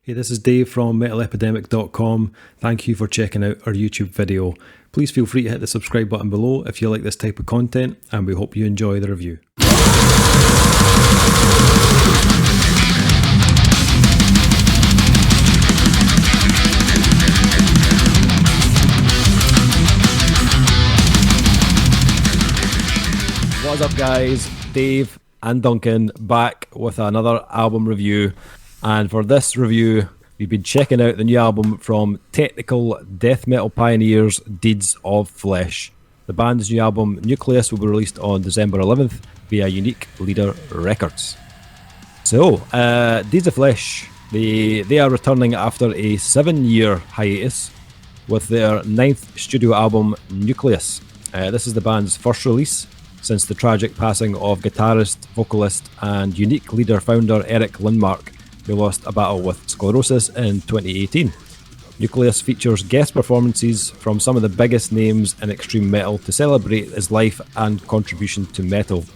Hey, this is Dave from MetalEpidemic.com. Thank you for checking out our YouTube video. Please feel free to hit the subscribe button below if you like this type of content, and we hope you enjoy the review. What's up, guys? Dave and Duncan back with another album review. And for this review, we've been checking out the new album from technical death metal pioneers Deeds of Flesh. The band's new album, Nucleus, will be released on December 11th via Unique Leader Records. So, Deeds of Flesh, they are returning after a 7-year hiatus with their 9th studio album, Nucleus. This is the band's first release since the tragic passing of guitarist, vocalist, and Unique Leader founder Eric Lindmark, who lost a battle with sclerosis in 2018. Nucleus features guest performances from some of the biggest names in extreme metal to celebrate his life and contribution to metal.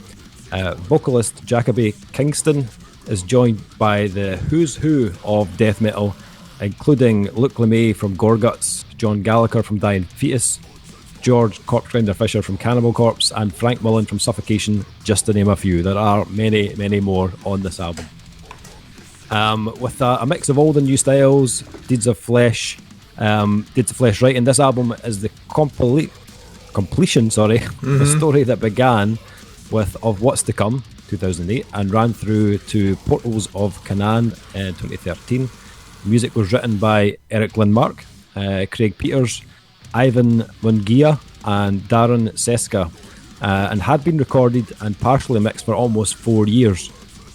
Vocalist Jacoby Kingston is joined by the who's who of death metal, including Luke LeMay from Gorguts, John Gallagher from Dying Fetus, George Corpsegrinder Fisher from Cannibal Corpse, and Frank Mullen from Suffocation, just to name a few. There are many, many more on this album. With a mix of old and new styles, Deeds of Flesh writing this album is the completion, the story that began with Of What's to Come, 2008, and ran through to Portals of Canaan in 2013. Music was written by Eric Lindmark, Craig Peters, Ivan Mungia, and Darren Seska, and had been recorded and partially mixed for almost 4 years.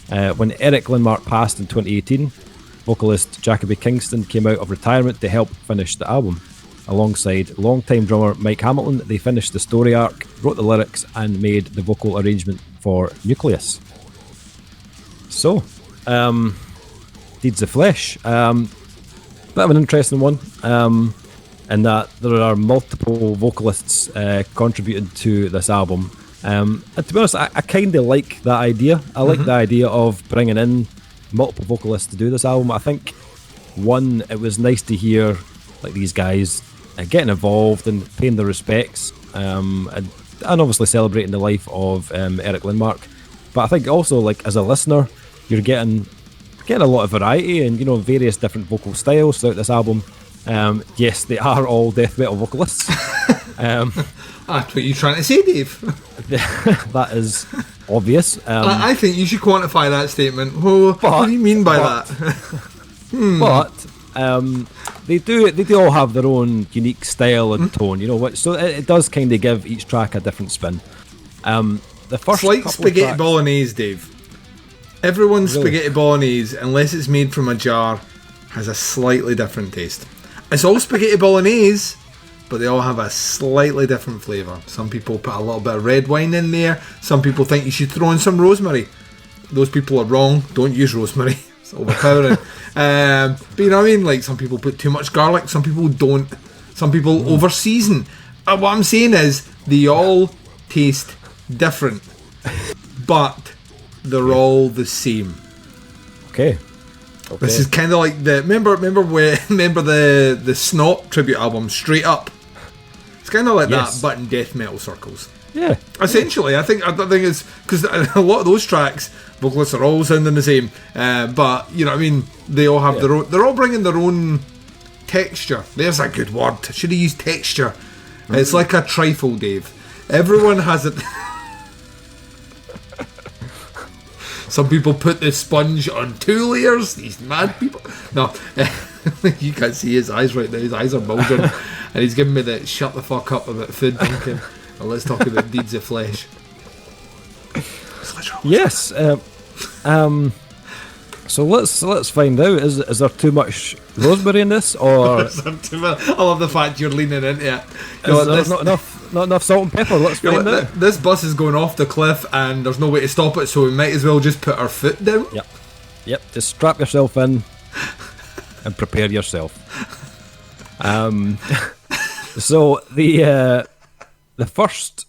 When Eric Lindmark passed in 2018, vocalist Jacoby Kingston came out of retirement to help finish the album. Alongside longtime drummer Mike Hamilton, they finished the story arc, wrote the lyrics, and made the vocal arrangement for Nucleus. So, Deeds of Flesh. Bit of an interesting one, in that there are multiple vocalists contributing to this album. And to be honest, I kind of like that idea. I like the idea of bringing in multiple vocalists to do this album. I think, one, it was nice to hear like these guys getting involved and paying their respects, and obviously celebrating the life of Eric Lindmark. But I think also, like, as a listener, you're getting a lot of variety and, various different vocal styles throughout this album. Yes, they are all death metal vocalists. That's what you're trying to say, Dave. That is obvious. I think you should quantify that statement. What do you mean by that? But they do all have their own unique style and tone, so it does kind of give each track a different spin. The first, it's like spaghetti bolognese, Dave. Everyone's spaghetti bolognese, unless it's made from a jar, has a slightly different taste. It's all spaghetti bolognese, but they all have a slightly different flavour. Some people put a little bit of red wine in there. Some people think you should throw in some rosemary. Those people are wrong. Don't use rosemary. It's overpowering. But you know what I mean? Like, some people put too much garlic. Some people don't. Some people over season. What I'm saying is, they all taste different, but they're all the same. Okay. This is kind of like remember the Snot tribute album, Straight Up. It's kind of like that, but in death metal circles. Yeah. Essentially, I think it's because a lot of those tracks, vocalists are all sounding the same, but you know what I mean. They all have their own. They're all bringing their own texture. There's a good word. I should have used texture. It's like a trifle, Dave. Everyone has it. Some people put the sponge on 2 layers. These mad people. No, you can't see his eyes right now. His eyes are bulging, and he's giving me the shut the fuck up about food thinking. Well, let's talk about Deeds of Flesh. Yes. So let's find out. Is there too much rosemary in this, or I love the fact you're leaning into it. Is there not enough salt and pepper? Let's find out. This bus is going off the cliff, and there's no way to stop it, so we might as well just put our foot down. Yep. Just strap yourself in and prepare yourself. So the first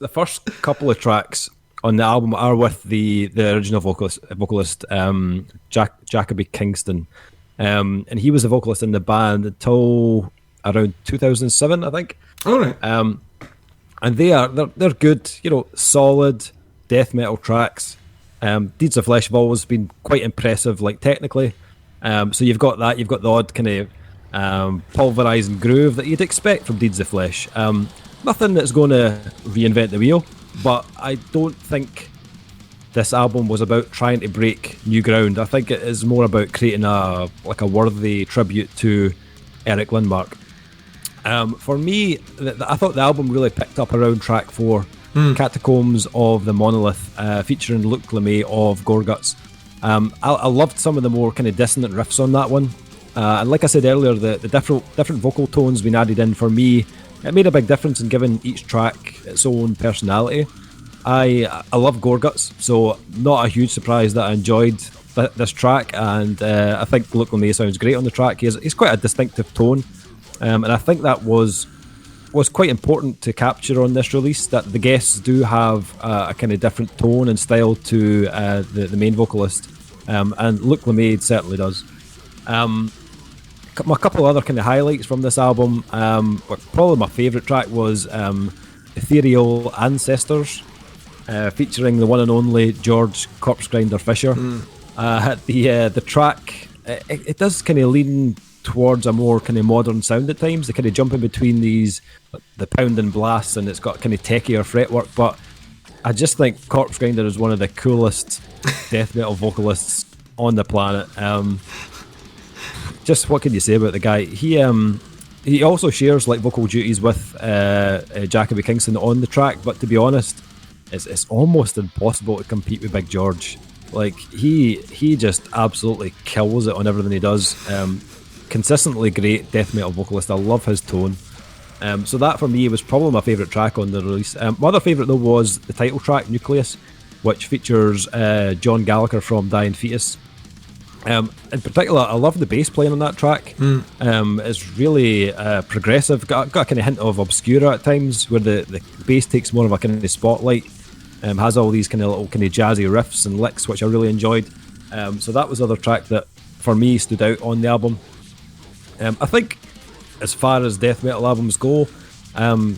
couple of tracks on the album are with the original vocalist Jacoby Kingston. And he was a vocalist in the band until around 2007, I think. All right. And they're good, solid death metal tracks. Deeds of Flesh have always been quite impressive, like technically. So you've got that. You've got the odd kind of pulverizing groove that you'd expect from Deeds of Flesh. Nothing that's going to reinvent the wheel, but I don't think this album was about trying to break new ground. I think it is more about creating a worthy tribute to Eric Lindmark. For me, I thought the album really picked up around track 4, Catacombs of the Monolith, featuring Luke LeMay of Gorguts. I loved some of the more kind of dissonant riffs on that one. And like I said earlier, the different vocal tones being added in, for me, it made a big difference in giving each track its own personality. I love Gorguts, so not a huge surprise that I enjoyed this track, and I think Luke LeMay sounds great on the track. He's quite a distinctive tone. And I think that was quite important to capture on this release, that the guests do have a kind of different tone and style to the main vocalist, and Luke LeMay certainly does. A couple of other kind of highlights from this album, probably my favourite track was Ethereal Ancestors, featuring the one and only George Corpsegrinder Fisher. The track, it does kind of lean towards a more kind of modern sound at times. They kind of jump in between the pound and blasts, and it's got kind of techier fretwork, but I just think Corpsegrinder is one of the coolest death metal vocalists on the planet. Just what can you say about the guy? He also shares like vocal duties with Jacoby Kingston on the track, but to be honest, it's almost impossible to compete with Big George. Like he just absolutely kills it on everything he does. Consistently great death metal vocalist. I love his tone. So that for me was probably my favourite track on the release. My other favourite though was the title track, Nucleus, which features John Gallagher from Dying Fetus. In particular, I love the bass playing on that track. It's really progressive. Got a kind of hint of Obscura at times, where the bass takes more of a kind of spotlight. Has all these kind of little kind of jazzy riffs and licks, which I really enjoyed. So that was the other track that for me stood out on the album. I think as far as death metal albums go,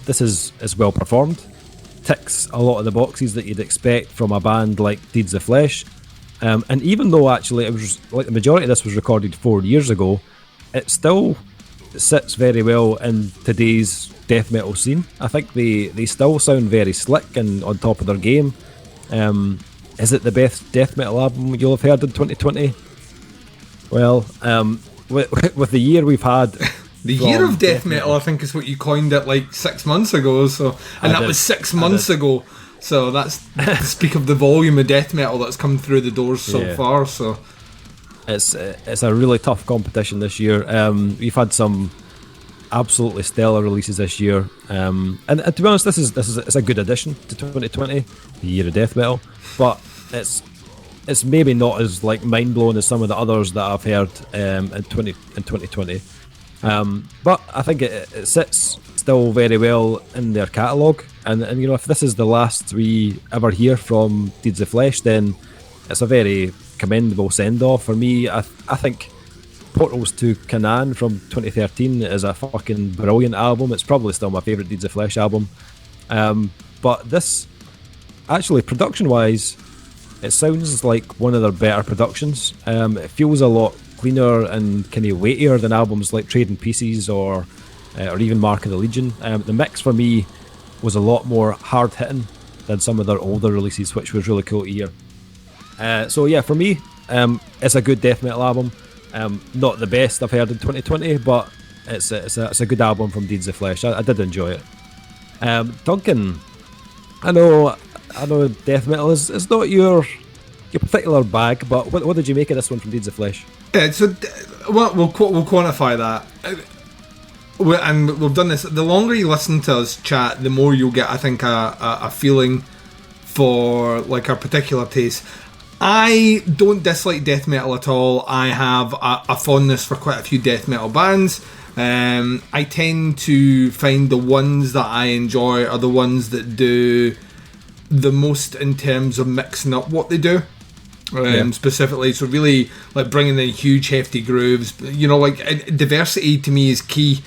this is well performed. Ticks a lot of the boxes that you'd expect from a band like Deeds of Flesh. And even though actually it was like the majority of this was recorded 4 years ago, it still sits very well in today's death metal scene. I think they still sound very slick and on top of their game. Is it the best death metal album you'll have heard in 2020? Well, with the year we've had, the year of death metal, I think is what you coined it like 6 months ago. So, and that was 6 months ago. So that's speak of the volume of death metal that's come through the doors so far. So it's a really tough competition this year. We've had some absolutely stellar releases this year, and to be honest, this is a good addition to 2020, the year of death metal. But it's maybe not as like mind blowing as some of the others that I've heard in 2020. But I think it sits still very well in their catalogue, and if this is the last we ever hear from Deeds of Flesh, then it's a very commendable send off for me. I think Portals to Canaan from 2013 is a fucking brilliant album. It's probably still my favourite Deeds of Flesh album. But this, actually, production-wise, it sounds like one of their better productions. It feels a lot cleaner and kind of weightier than albums like Trading Pieces or even Mark of the Legion. The mix for me was a lot more hard-hitting than some of their older releases, which was really cool to hear. So yeah, for me, it's a good death metal album. Not the best I've heard in 2020, but it's a good album from Deeds of Flesh. I did enjoy it. Duncan, I know death metal is not your particular bag, but what did you make of this one from Deeds of Flesh? Yeah, so we'll quantify that. And we've done this. The longer you listen to us chat, the more you'll get, I think, a feeling for like our particular taste. I don't dislike death metal at all. I have a fondness for quite a few death metal bands. I tend to find the ones that I enjoy are the ones that do the most in terms of mixing up what they do. specifically. So really, like, bringing in huge, hefty grooves. You know, like, diversity to me is key.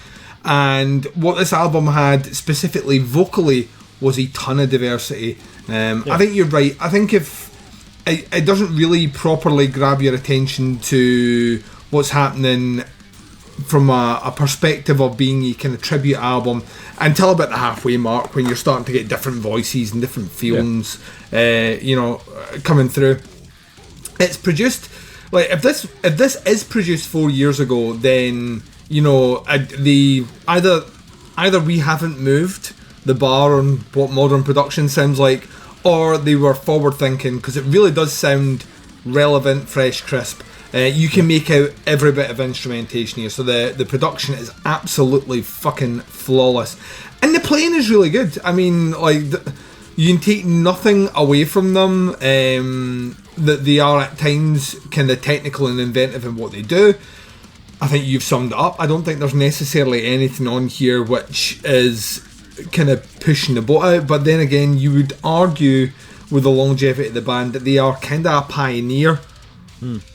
And what this album had, specifically vocally, was a ton of diversity. I think you're right. I think if it doesn't really properly grab your attention to what's happening from a perspective of being a kind of tribute album until about the halfway mark, when you're starting to get different voices and different feelings, coming through. It's produced, like, if this is produced 4 years ago, then, you know, either we haven't moved the bar on what modern production sounds like, or they were forward thinking, because it really does sound relevant, fresh, crisp. You can make out every bit of instrumentation here, so the production is absolutely fucking flawless, and the playing is really good. I mean, like, you can take nothing away from them. That they are at times kind of technical and inventive in what they do. I think you've summed it up. I don't think there's necessarily anything on here which is kind of pushing the boat out, but then again, you would argue with the longevity of the band that they are kind of a pioneer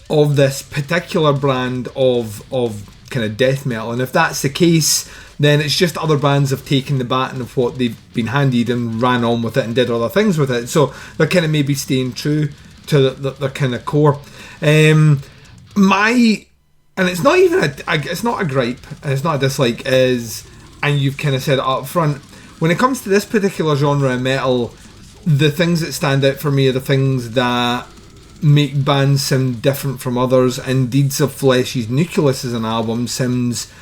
of this particular brand of kind of death metal, and if that's the case, then it's just other bands have taken the baton of what they've been handed and ran on with it and did other things with it, so they're kind of maybe staying true to their kind of core. And it's not even it's not a gripe, and it's not a dislike, and you've kind of said it up front, when it comes to this particular genre of metal, the things that stand out for me are the things that make bands sound different from others, and Deeds of Flesh's Nucleus as an album sounds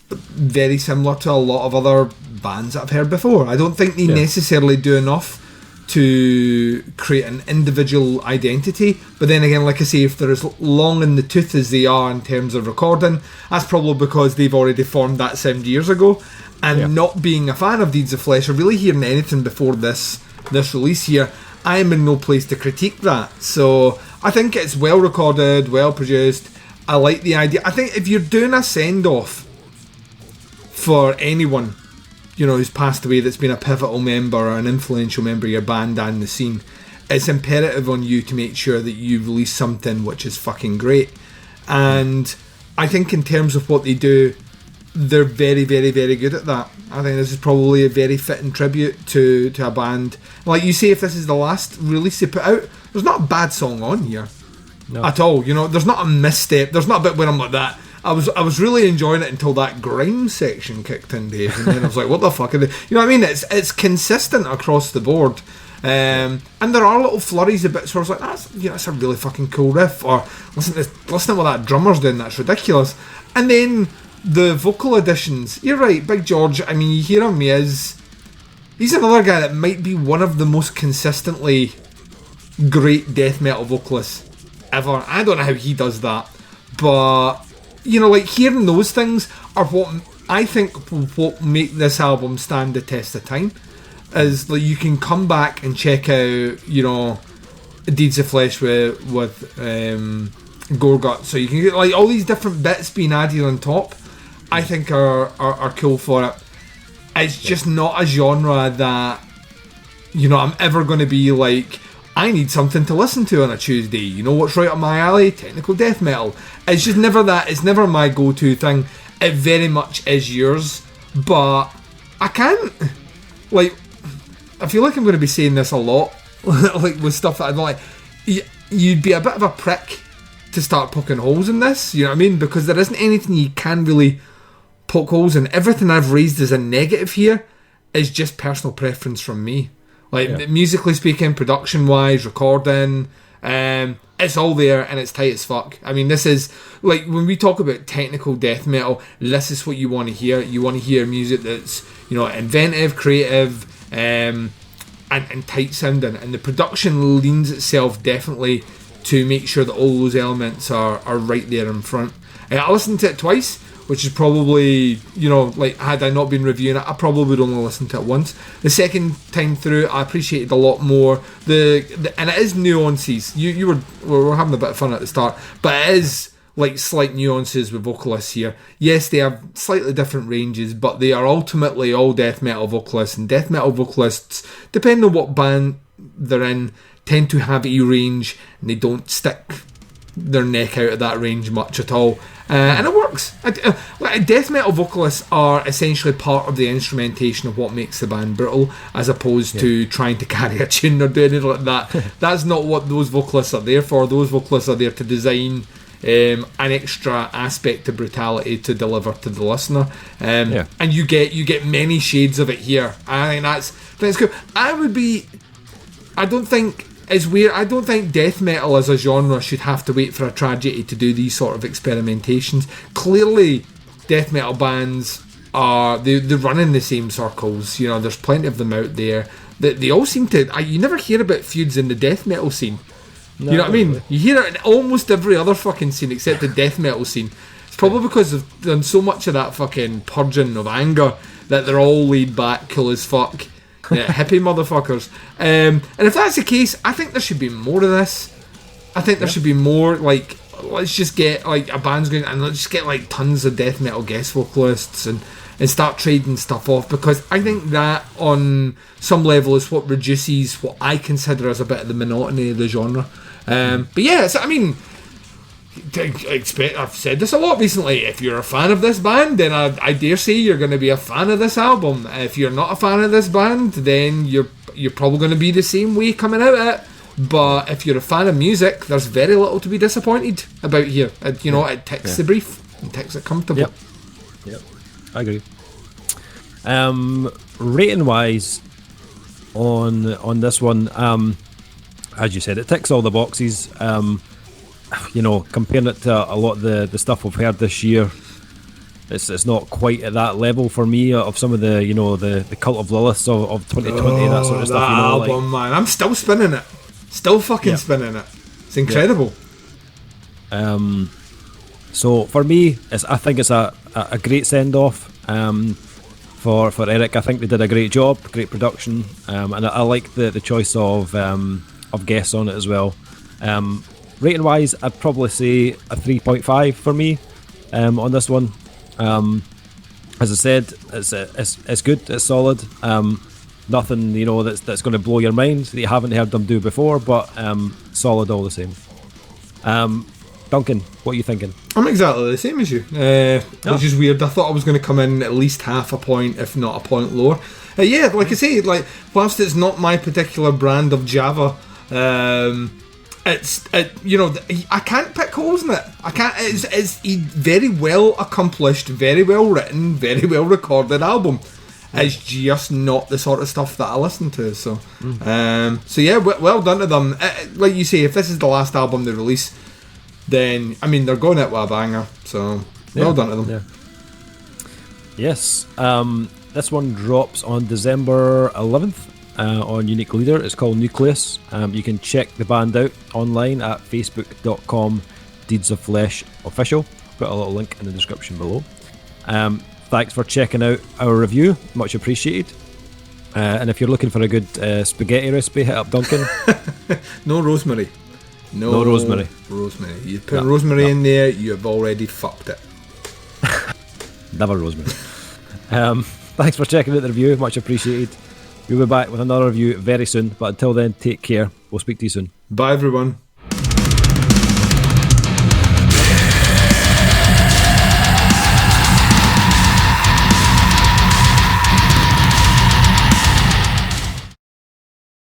very similar to a lot of other bands that I've heard before. I don't think they necessarily do enough to create an individual identity, but then again, like I say, if they're as long in the tooth as they are in terms of recording, that's probably because they've already formed that sound years ago. And not being a fan of Deeds of Flesh or really hearing anything before this release here, I am in no place to critique that. So I think it's well recorded, well produced. I like the idea. I think if you're doing a send-off for anyone, you know, who's passed away, that's been a pivotal member or an influential member of your band and the scene, it's imperative on you to make sure that you release something which is fucking great. And I think in terms of what they do, they're very, very, very good at that. I think this is probably a very fitting tribute to a band. Like you say, if this is the last release they put out, there's not a bad song on here at all. You know, there's not a misstep. There's not a bit where I'm like that. I was really enjoying it until that grime section kicked in, Dave, and then I was like, what the fuck are they? You know what I mean? It's consistent across the board. And there are little flurries of bits where I was like, that's a really fucking cool riff, or listen to what that drummer's doing, that's ridiculous. And then the vocal additions, you're right, Big George, I mean, you hear him, he's another guy that might be one of the most consistently great death metal vocalists ever. I don't know how he does that, but, you know, like, hearing those things are what I think what make this album stand the test of time. Is like, you can come back and check out, you know, Deeds of Flesh with Gorgut, so you can get like all these different bits being added on top. I think are cool for it. It's just not a genre that, you know, I'm ever going to be like, I need something to listen to on a Tuesday. You know what's right up my alley? Technical death metal. It's just never that. It's never my go-to thing. It very much is yours, but I can't, like, I feel like I'm going to be saying this a lot, like with stuff that I don't like. You'd be a bit of a prick to start poking holes in this, you know what I mean? Because there isn't anything you can really poke holes in. Everything I've raised as a negative here is just personal preference from me. Like, musically speaking, production-wise, recording, it's all there and it's tight as fuck. I mean, this is, like, when we talk about technical death metal, this is what you want to hear. You want to hear music that's, you know, inventive, creative, and tight sounding, and the production leans itself definitely to make sure that all those elements are right there in front. I listened to it twice, which is probably, you know, like, had I not been reviewing it, I probably would only listen to it once. The second time through, I appreciated a lot more and it is nuances. We were having a bit of fun at the start, but it is like slight nuances with vocalists here. Yes, they have slightly different ranges, but they are ultimately all death metal vocalists, and death metal vocalists, depending on what band they're in tend to have a range, and they don't stick their neck out of that range much at all. And it works. Death metal vocalists are essentially part of the instrumentation of what makes the band brutal, as opposed to trying to carry a tune or do anything like that. That's not what those vocalists are there for. Those vocalists are there to design an extra aspect to brutality to deliver to the listener. And you get many shades of it here. I think that's cool. I don't think it's weird. I don't think death metal as a genre should have to wait for a tragedy to do these sort of experimentations. Clearly, death metal bands they run in the same circles. You know, there's plenty of them out there. They all seem to. You never hear about feuds in the death metal scene. No, you know what I mean? You hear it in almost every other fucking scene except the death metal scene. It's probably because they've done so much of that fucking purging of anger that they're all laid back, cool as fuck. Hippie motherfuckers. And if that's the case, I think there should be more of this. I think there should be more, like, let's just get like a band's going and let's just get like tons of death metal guest vocalists and start trading stuff off, because I think that on some level is what reduces what I consider as a bit of the monotony of the genre. But yeah, I mean, I've said this a lot recently. If you're a fan of this band, then I dare say you're going to be a fan of this album. If you're not a fan of this band, then you're probably going to be the same way coming out of it. But if you're a fan of music, there's very little to be disappointed about here. It ticks the brief and ticks it comfortable. Yep, I agree. Rating wise, on this one, as you said, it ticks all the boxes. Comparing it to a lot of the stuff we've heard this year, it's not quite at that level for me of some of the Cult of Lilith of 2020, that sort of stuff. That album, man, I'm still spinning it, still fucking spinning it. It's incredible. So for me, I think it's a great send off for Eric. I think they did a great job, great production, and I like the choice of guests on it as well. Rating wise, I'd probably say a 3.5 for me on this one. As I said, it's good, it's solid. Nothing that's going to blow your mind that you haven't heard them do before, but solid all the same. Duncan, what are you thinking? I'm exactly the same as you, which is weird. I thought I was going to come in at least half a point, if not a point lower. Like I say, whilst it's not my particular brand of Java, I can't pick holes in it. I can't. It's a very well accomplished, very well written, very well recorded album. It's just not the sort of stuff that I listen to. So, well done to them. Like you say, if this is the last album they release, then they're going out with a banger. So, well done to them. Yeah. Yes. This one drops on December 11th. On Unique Leader. It's called Nucleus. You can check the band out online at facebook.com Deeds of Flesh Official. Put a little link in the description below. Thanks for checking out our review, much appreciated. And if you're looking for a good spaghetti recipe, hit up Duncan. No rosemary. No rosemary. You put rosemary in there, you have already fucked it. Never rosemary. Thanks for checking out the review, much appreciated. We'll be back with another review very soon, but until then, take care. We'll speak to you soon. Bye, everyone.